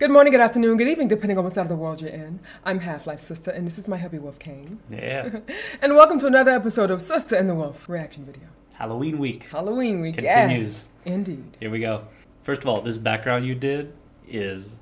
Good morning, good afternoon, good evening, depending on what side of the world you're in. I'm HalfLifeSistah, and this is my hubby Wolf Kane. Yeah. And welcome to another episode of Sister and the Wolf reaction video. Halloween week. Halloween week, continues. Yes, indeed. Here we go. First of all, this background you did is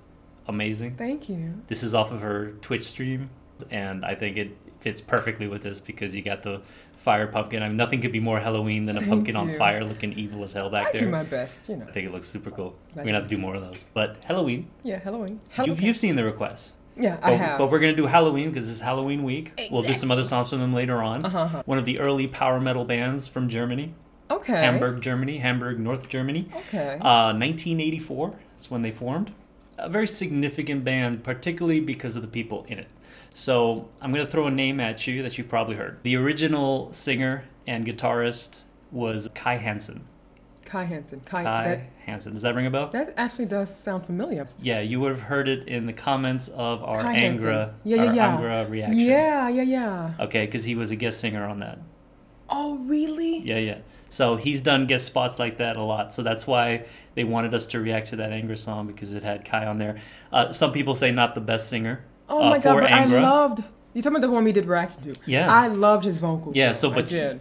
amazing. Thank you. This is off of her Twitch stream, and I think it fits perfectly with this because you got the fire pumpkin. I mean, nothing could be more Halloween than a pumpkin on fire looking evil as hell back there. I do my best, you know. I think it looks super cool. We're going to have to do more of those. But Halloween. Yeah, Halloween. You've seen the requests. Yeah, I have. But we're going to do Helloween because it's Halloween week. Exactly. We'll do some other songs from them later on. One of the early power metal bands from Germany. Okay. Hamburg, Germany. Hamburg, North Germany. Okay. 1984. That's when they formed. A very significant band, particularly because of the people in it. So I'm going to throw a name at you that you've probably heard. The original singer and guitarist was Kai Hansen. Kai Hansen. Kai Hansen. Does that ring a bell? That actually does sound familiar. Yeah, you would have heard it in the comments of our Kai Angra, Hansen. Angra reaction. Yeah. Okay, because he was a guest singer on that. Oh, really? Yeah. So he's done guest spots like that a lot. So that's why they wanted us to react to that Angra song because it had Kai on there. Some people say not the best singer. Oh my God, but Angra. I loved... You talking about the one we did reaction to? Yeah. I loved his vocals. Yeah,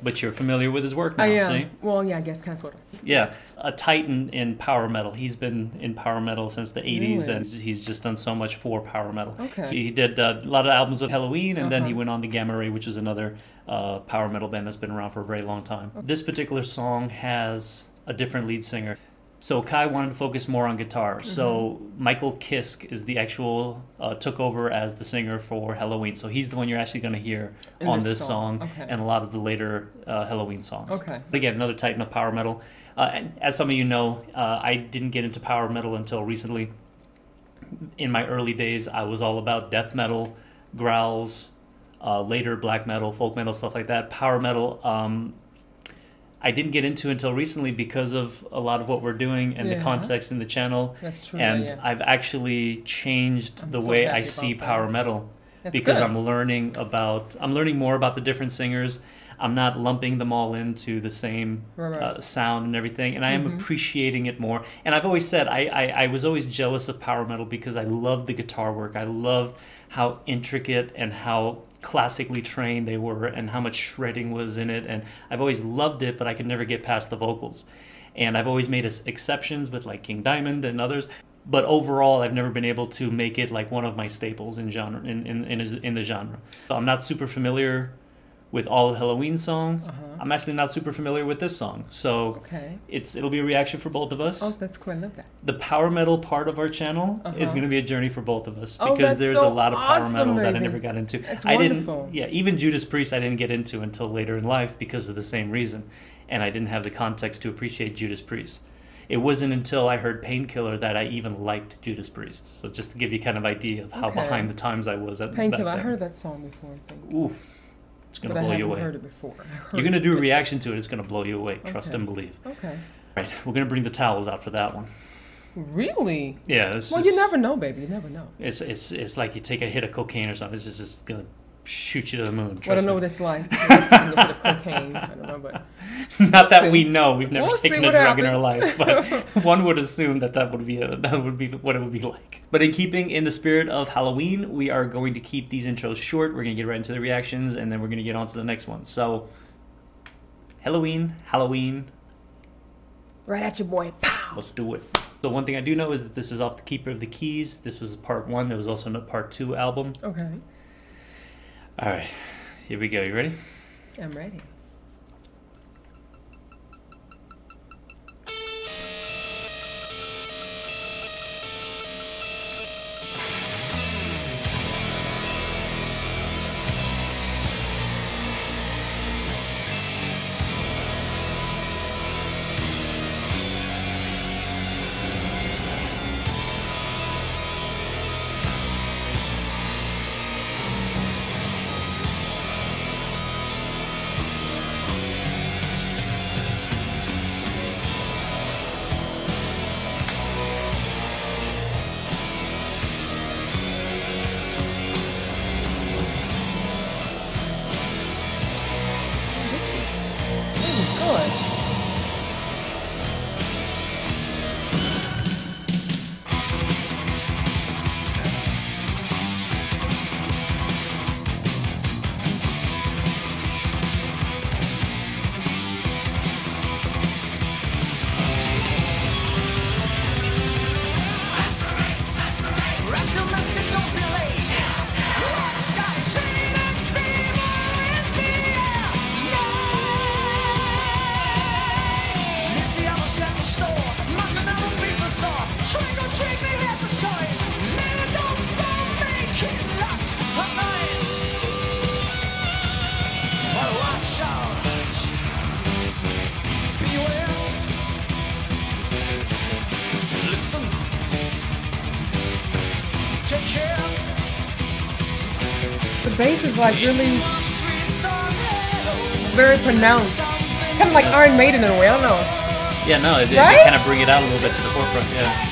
but you're familiar with his work now, I am. see? Well, yeah, I guess kind of sort of. Yeah, a titan in power metal. He's been in power metal since the 80s, Really? and he's just done so much for power metal. Okay. He did a lot of albums with Helloween, and then he went on to Gamma Ray, which is another power metal band that's been around for a very long time. Okay. This particular song has a different lead singer. So Kai wanted to focus more on guitar. So Michael Kiske is the actual, took over as the singer for Helloween. So he's the one you're actually going to hear on this song and a lot of the later Helloween songs. Okay. Again, another titan of power metal. And as some of you know, I didn't get into power metal until recently. In my early days, I was all about death metal, growls, later black metal, folk metal, stuff like that. Power metal, I didn't get into until recently because of a lot of what we're doing and the context in the channel. That's true. And I've actually changed the way I see power metal because I'm learning more about the different singers. I'm not lumping them all into the same sound and everything, and I am appreciating it more. And I've always said I was always jealous of power metal because I loved the guitar work. I loved how intricate and how classically trained they were and how much shredding was in it, and I've always loved it, but I could never get past the vocals. And I've always made exceptions with like King Diamond and others, but overall I've never been able to make it like one of my staples in genre in the genre. So I'm not super familiar with all the Helloween songs. I'm actually not super familiar with this song. So it'll be a reaction for both of us. Oh, that's cool. I love that. The power metal part of our channel is going to be a journey for both of us Oh, because that's there's so a lot of power metal that I baby. never got into. That's I wonderful. didn't, even Judas Priest I didn't get into until later in life because of the same reason. And I didn't have the context to appreciate Judas Priest. It wasn't until I heard Painkiller that I even liked Judas Priest. So just to give you kind of idea of how behind the times I was at Painkiller. I heard that song before, I think. Ooh. It's going to blow you away. I haven't heard it before. You're going to do a reaction to it. It's going to blow you away. Trust and believe. Okay. All right. We're going to bring the towels out for that one. Really? Yeah. Well, you never know, baby. You never know. It's like you take a hit of cocaine or something. It's just going to shoot you to the moon. I don't know what it's like. Taking a hit of cocaine. I don't know, but... Not that we know. We've never taken a drug in our happens. life, but one would assume that would be what it would be like. But in keeping in the spirit of Halloween, we are going to keep these intros short. We're going to get right into the reactions, and then we're going to get on to the next one. So, Helloween. Right at your boy. Pow! Let's do it. So one thing I do know is that this is off the Keeper of the Keys. This was part 1. There was also a part 2 album. Okay. All right. Here we go. You ready? I'm ready. The bass is like really very pronounced. Kind of like Iron Maiden in a way, I don't know. Yeah, no, it Right? kind of bring it out a little bit to the forefront, yeah.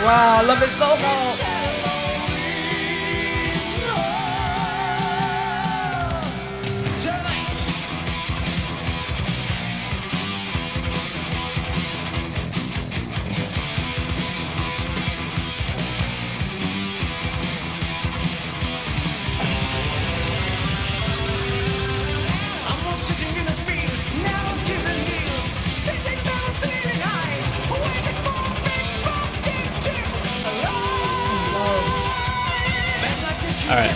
Wow, I love his vocal. All right.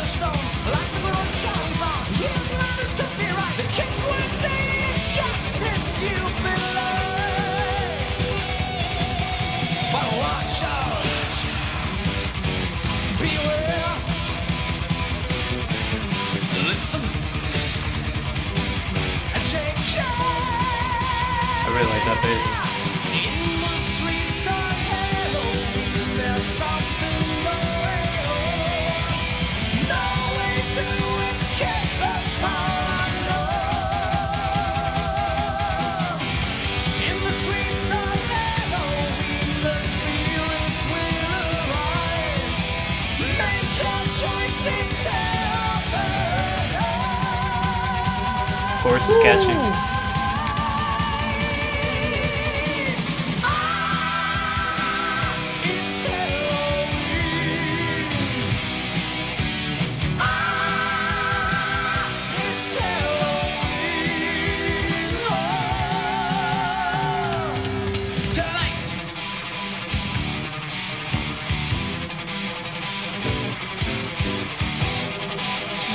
I really like that bass. Chorus is catchy.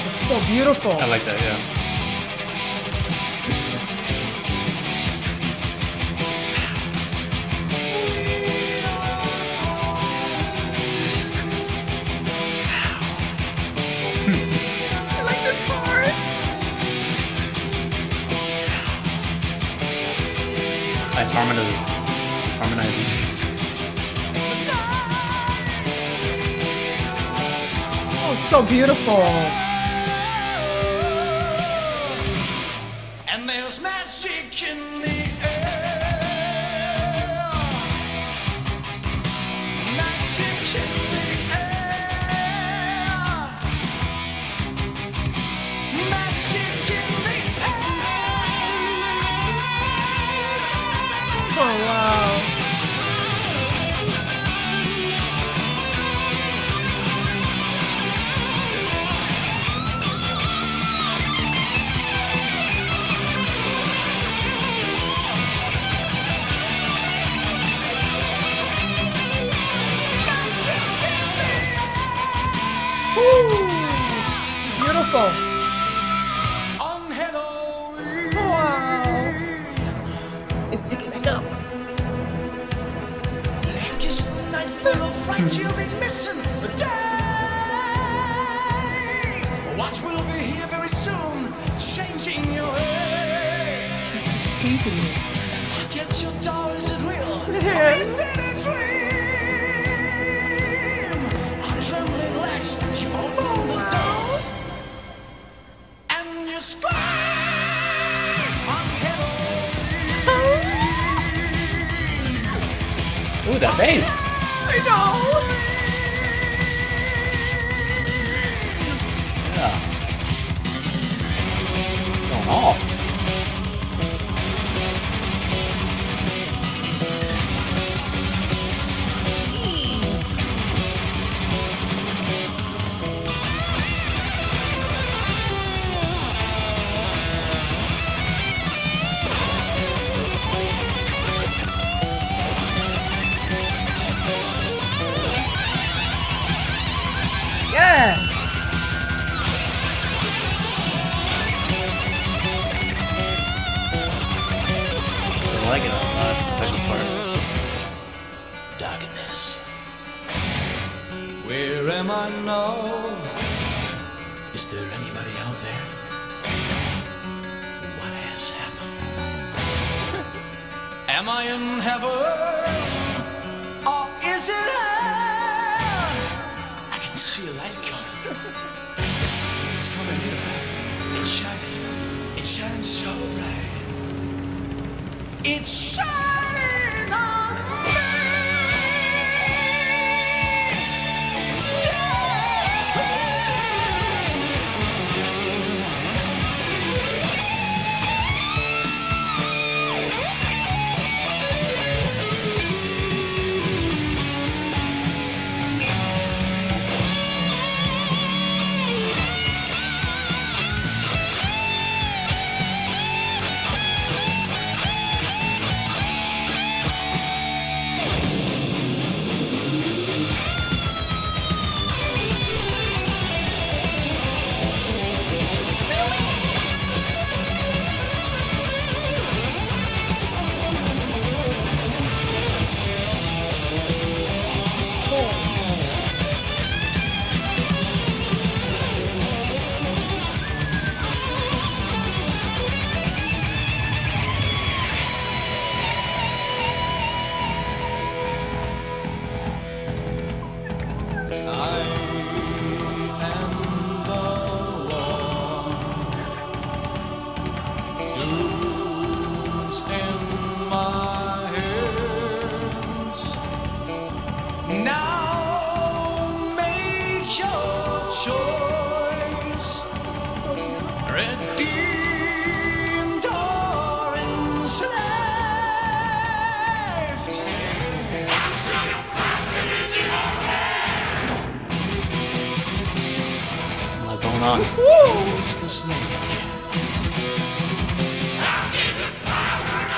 It's so beautiful. I like that, yeah. Nice harmonizing. Oh, it's so beautiful. And there's magic in the air. Magic in the air. Magic in the Oh, wow. Beautiful. on Helloween. Wow. It's picking back up. Black is the night full of fright you'll be missing the day. What will be here very soon, changing your way. It's teasing me. Get your door, is it real? Yeah. Or is it a dream? On trembling legs, you open the door and you scream on Helloween. Ooh, that bass. I know. Yeah. Going off. am I now? Is there anybody out there? What has happened? Am I in heaven? Or is it hell? I can see a light coming. It's coming here. It's shining. It's shining so bright. It's shining on me. On. It's the snake. I'll give it power and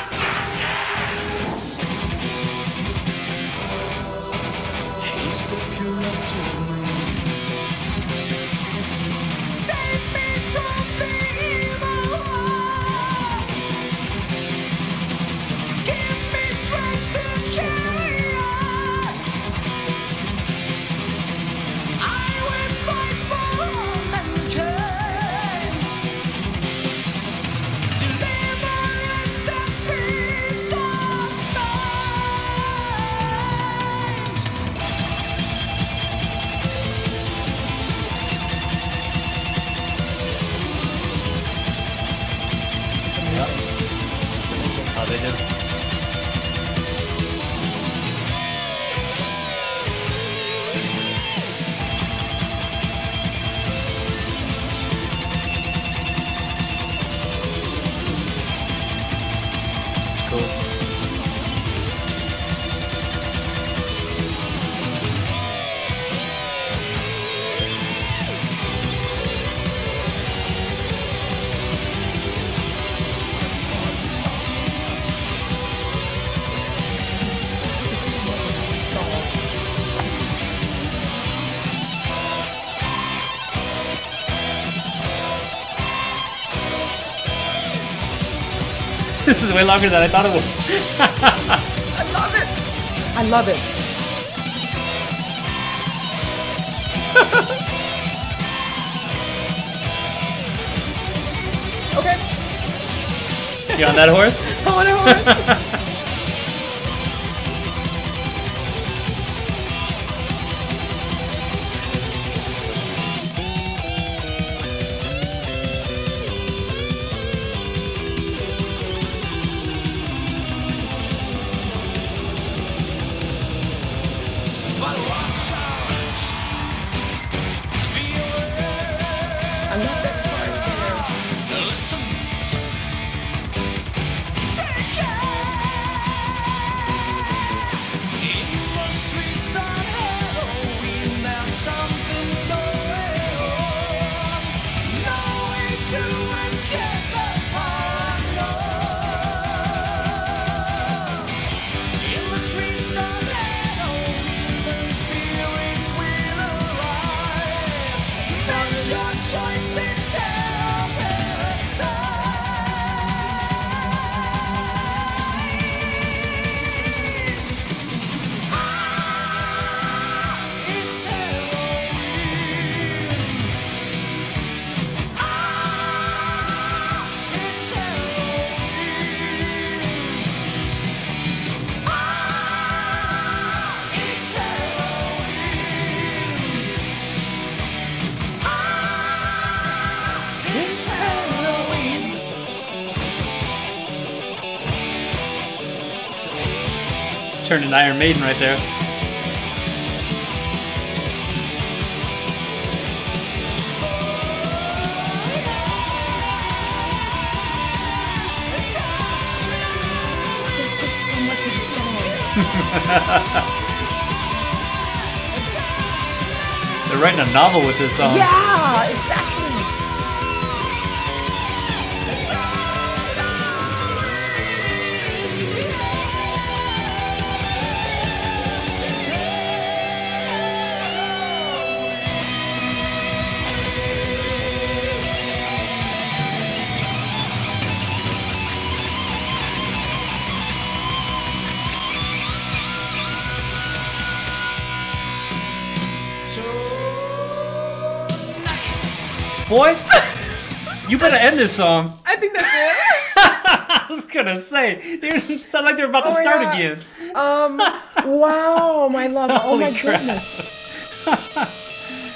abundance. He's the curator of me. Save me from the evil one. Give me strength to carry on. I will fight for how they do. Cool. This is way longer than I thought it was. I love it. I love it. Okay. You on that horse? I want a horse. I love that part. Listen. Take It's Helloween. turned into Iron Maiden right there. There's just so much of the song. They're writing a novel with this song. Yeah, exactly. Boy, you better end this song. I think that's it. I was gonna say, it sounded like they were about to start God. again. Wow, my love. Oh my Holy crap. goodness.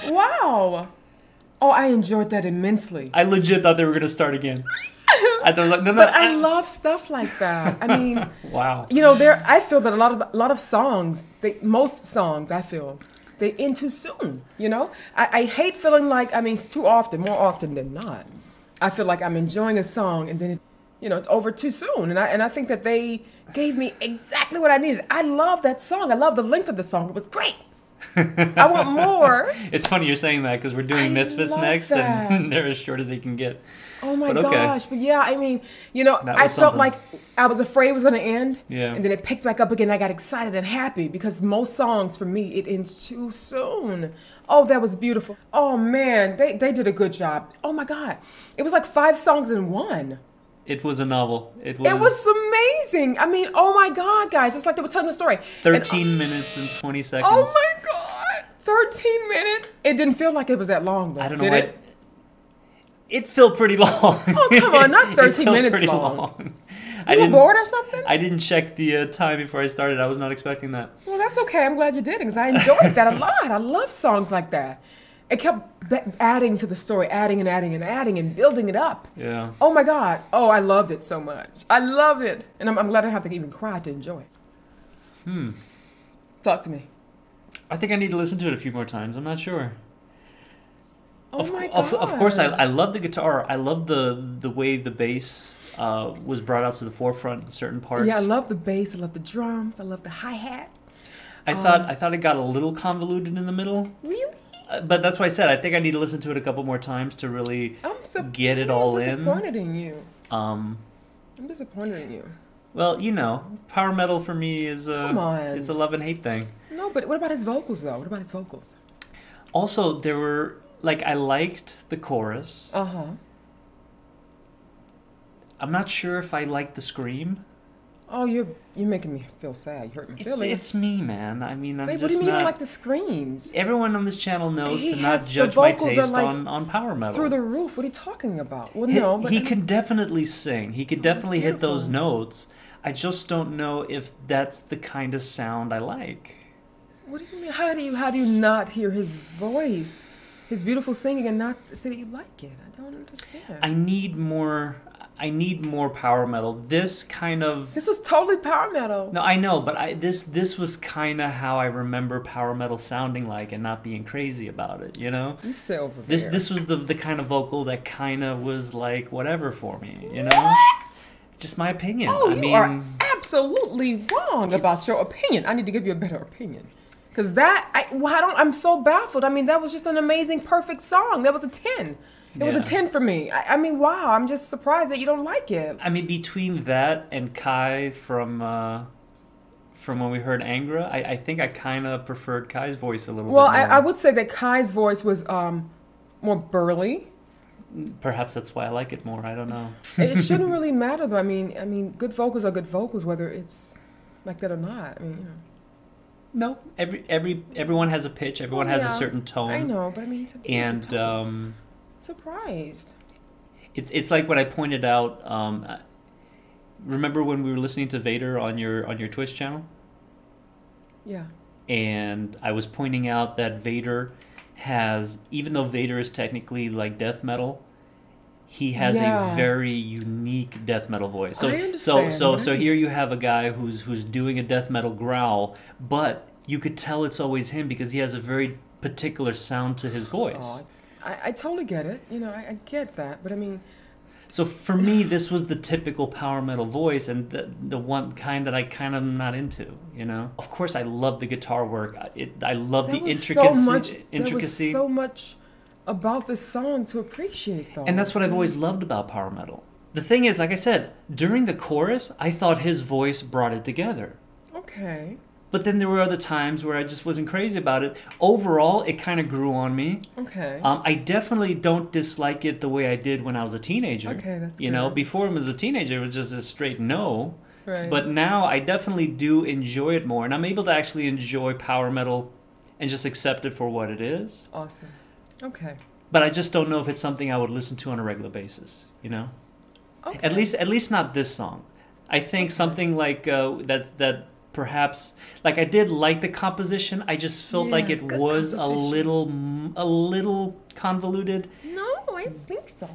Wow. Oh, I enjoyed that immensely. I legit thought they were gonna start again. I thought, like, no, But I love stuff like that. I mean, wow. you know, I feel that a lot of songs, most songs, I feel, they end too soon. You know, I hate feeling like, I mean, it's too often, more often than not. I feel like I'm enjoying a song and then it, you know, it's over too soon. And I think that they gave me exactly what I needed. I love that song. I love the length of the song. It was great. I want more. It's funny you're saying that because we're doing I Misfits love next, that. and they're as short as they can get. Oh my But okay. gosh. But yeah, I mean, you know, That I was felt something. like I was afraid it was going to end. Yeah. And then it picked back up again. I got excited and happy because most songs for me, it ends too soon. Oh, that was beautiful. Oh man, they did a good job. Oh my God. It was like 5 songs in one. It was a novel. It was amazing. I mean, oh my God, guys. It's like they were telling a story. 13 minutes and 20 seconds. Oh my God. 13 minutes. It didn't feel like it was that long though. I don't know did why. it? It felt pretty long. Oh, come on, not It 13 felt minutes pretty long. I You were didn't, bored or something? I didn't check the time before I started. I was not expecting that. Well, that's okay. I'm glad you did because I enjoyed that a lot. I love songs like that. It kept adding to the story, adding and adding and adding and building it up. Yeah. Oh my God. Oh, I loved it so much. I loved it. And I'm glad I don't have to even cry to enjoy it. Talk to me. I think I need to listen to it a few more times. I'm not sure. Oh my God. Of course, I love the guitar. I love the way the bass was brought out to the forefront in certain parts. Yeah, I love the bass. I love the drums. I love the hi-hat. I thought it got a little convoluted in the middle. Really? But that's why I said I think I need to listen to it a couple more times to really get it all in. I'm disappointed in you. Um, I'm disappointed in you. well, you know, power metal for me is Come on. it's a love and hate thing. No, but what about his vocals though? What about his vocals? Also, there were I liked the chorus. Uh-huh. I'm not sure if I liked the scream. Oh, you're making me feel sad. You hurt my feelings. It's me, man. I mean, I'm Wait, just what do you mean you not. don't like the screams? Everyone on this channel knows He to has- not the judge my vocals are, taste like, on power metal. Through the roof. What are you talking about? Well, no, but he can definitely sing. He could definitely hit those beautiful. notes. I just don't know if that's the kind of sound I like. What do you mean? How do you not hear his voice, his beautiful singing, and not say that you like it? I don't understand. I need more power metal. This This was totally power metal. No, I know, but this was kind of how I remember power metal sounding like, and not being crazy about it. You know. You stay over there. This was the kind of vocal that kind of was like whatever for me. You know. What? Just my opinion. Oh, I you mean, are absolutely wrong about your opinion. I need to give you a better opinion. Because I'm so baffled. I mean, that was just an amazing, perfect song. That was a 10. It was a 10 for me. I mean, wow, I'm just surprised that you don't like it. I mean, between that and Kai from when we heard Angra, I think I kind of preferred Kai's voice a little Well, bit more. I would say that Kai's voice was more burly. Perhaps that's why I like it more. I don't know. It shouldn't really matter, though. I mean, good vocals are good vocals, whether it's like that or not. I mean, you know. No, everyone has a pitch. Everyone has a certain tone. I know, but I mean, he's a different tone. Surprised. It's like what I pointed out. Remember when we were listening to Vader on your Twitch channel? Yeah. And I was pointing out that Vader has, even though Vader is technically like death metal, he has Yeah. a very unique death metal voice. So I understand, so right. here you have a guy who's doing a death metal growl, but you could tell it's always him because he has a very particular sound to his voice. Oh, I totally get it. You know, I get that. But I mean, So for me, this was the typical power metal voice, and the one kind that I kind of am not into. You know, of course, I love the guitar work. I love the intricacy. There was so much about this song to appreciate, though. And that's what I've always loved about power metal. The thing is, like I said, during the chorus, I thought his voice brought it together. Okay. But then there were other times where I just wasn't crazy about it. Overall, it kind of grew on me. Okay. I definitely don't dislike it the way I did when I was a teenager. Okay, that's You know, good. before I was a teenager, it was just a straight no. Right. But now I definitely do enjoy it more. And I'm able to actually enjoy power metal and just accept it for what it is. Awesome. Okay. But I just don't know if it's something I would listen to on a regular basis, you know? Okay. At least not this song. I think something like that perhaps, like, I did like the composition. I just felt like it good was a composition. little convoluted. No, I think so.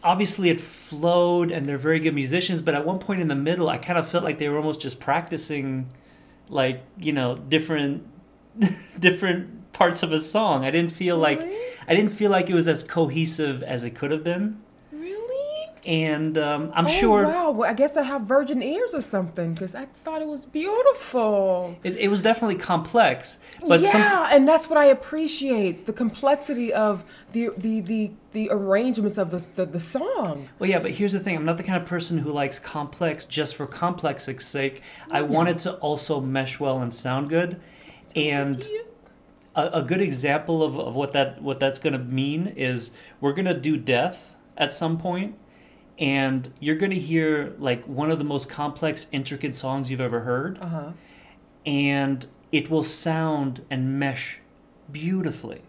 Obviously it flowed and they're very good musicians, but at one point in the middle I kind of felt like they were almost just practicing, like, you know, different parts of a song. I didn't feel like it was as cohesive as it could have been. Really? And I'm sure Wow. Well, I guess I have virgin ears or something because I thought it was beautiful. it was definitely complex, but Yeah, and that's what I appreciate, the complexity of the arrangements of the song. well, yeah, but here's the thing. I'm not the kind of person who likes complex just for complex's sake. I want it to also mesh well and sound good. And a good example of what that's going to mean is we're going to do Death at some point, and you're going to hear like one of the most complex, intricate songs you've ever heard. Uh-huh. And it will sound and mesh beautifully.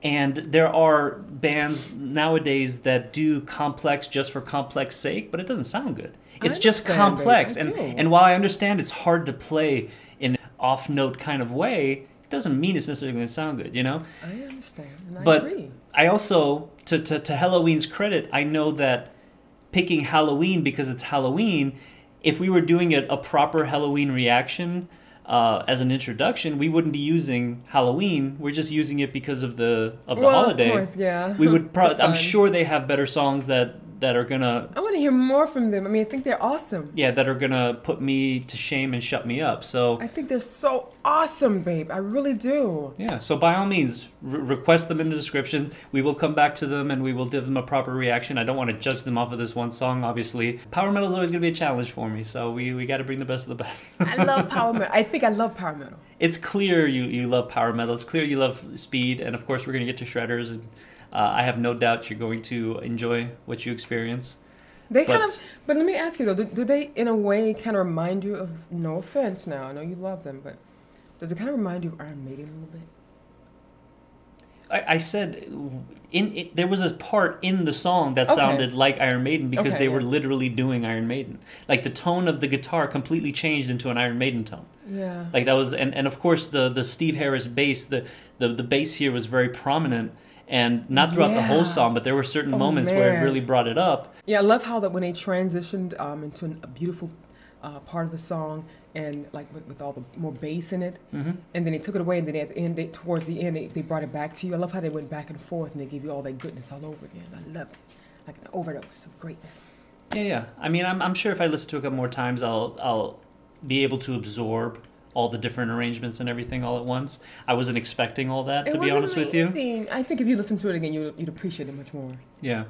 And there are bands nowadays that do complex just for complex sake, but it doesn't sound good. It's just understand, complex. babe. I do. And while I understand it's hard to play in an off-note kind of way, it doesn't mean it's necessarily going to sound good, you know? I understand, and I But agree. I also, to Helloween's credit, I know that picking Halloween because it's Halloween, if we were doing a proper Halloween reaction as an introduction, we wouldn't be using Halloween. We're just using it because of the holiday. Of course, yeah. We would For I'm fun. sure they have better songs that are gonna I want to hear more from them. I mean, I think they're awesome. that are gonna put me to shame and shut me up. So I think they're so awesome, babe. I really do. yeah, so by all means, request them in the description. We will come back to them and we will give them a proper reaction. I don't want to judge them off of this one song, obviously. Power metal is always going to be a challenge for me, so we got to bring the best of the best. I love power metal. I think I love power metal. It's clear you love power metal. It's clear you love speed, and of course we're going to get to Shredders, and I have no doubt you're going to enjoy what you experience. They kind of, but let me ask you though, do they in a way kind of remind you of, no offense now, I know you love them, but does it kind of remind you of Iron Maiden a little bit? I said there was a part in the song that Okay. sounded like Iron Maiden because Okay, they were yeah. literally doing Iron Maiden. Like the tone of the guitar completely changed into an Iron Maiden tone. Yeah. Like that was, and of course the Steve Harris bass, the bass here was very prominent, and not throughout the whole Yeah. song, but there were certain moments where it man. really brought it up. Yeah, I love how that when they transitioned into a beautiful part of the song, and like with all the more bass in it, and then they took it away, and then at the end, towards the end, they brought it back to you. I love how they went back and forth, and they gave you all that goodness all over again. I love it, like an overdose of greatness. Yeah. I mean, I'm sure if I listen to it a couple more times, I'll be able to absorb all the different arrangements and everything all at once. I wasn't expecting all that, to be honest with you. Amazing. I think if you listen to it again, you'd appreciate it much more. Yeah.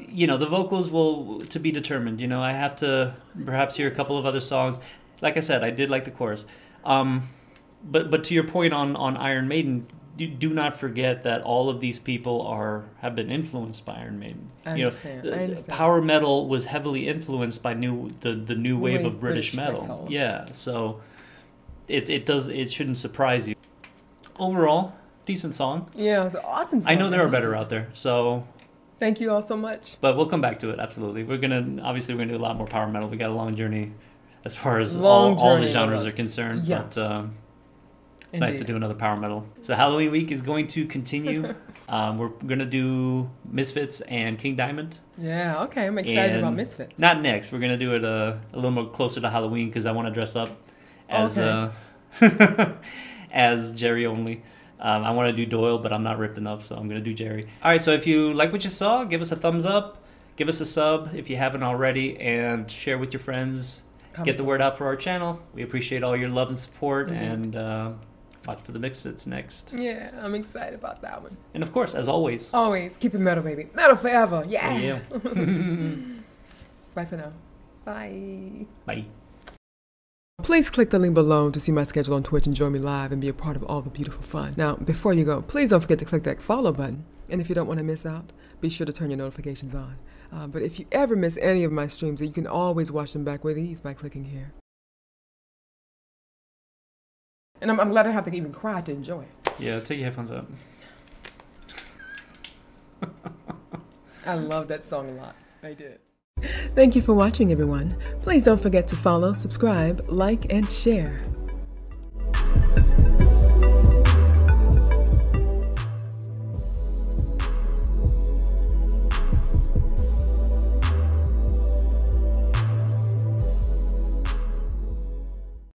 You know, the vocals will to be determined. You know, I have to perhaps hear a couple of other songs. Like I said, I did like the chorus. But to your point on Iron Maiden, do not forget that all of these people have been influenced by Iron Maiden. I understand. Power metal was heavily influenced by the new wave of British metal. Yeah, so it shouldn't surprise you. Overall, decent song. Yeah, it's an awesome song. I know there are better out there, so. Thank you all so much. But we'll come back to it, absolutely. We're gonna do a lot more power metal. We got a long journey as far as all the genres are concerned. Yeah. But It's nice to do another power metal. So Halloween week is going to continue. We're going to do Misfits and King Diamond. Yeah, okay. I'm excited about Misfits. Not next. We're going to do it a little more closer to Halloween because I want to dress up as as Jerry only. I want to do Doyle, but I'm not ripped enough, so I'm going to do Jerry. All right, so if you like what you saw, give us a thumbs up. Give us a sub if you haven't already, and share with your friends. Get the word out for our channel. We appreciate all your love and support, and watch for the Misfits next. Yeah, I'm excited about that one. And of course, as always, keep it metal, baby. Metal forever. Yeah. Yeah. Bye for now. Bye. Bye. Please click the link below to see my schedule on Twitch and join me live and be a part of all the beautiful fun. Now, before you go, please don't forget to click that follow button. And if you don't want to miss out, be sure to turn your notifications on. But if you ever miss any of my streams, you can always watch them back with ease by clicking here. And I'm glad I don't have to even cry to enjoy it. Yeah, take your headphones out. I love that song a lot. I did. Thank you for watching, everyone. Please don't forget to follow, subscribe, like, and share.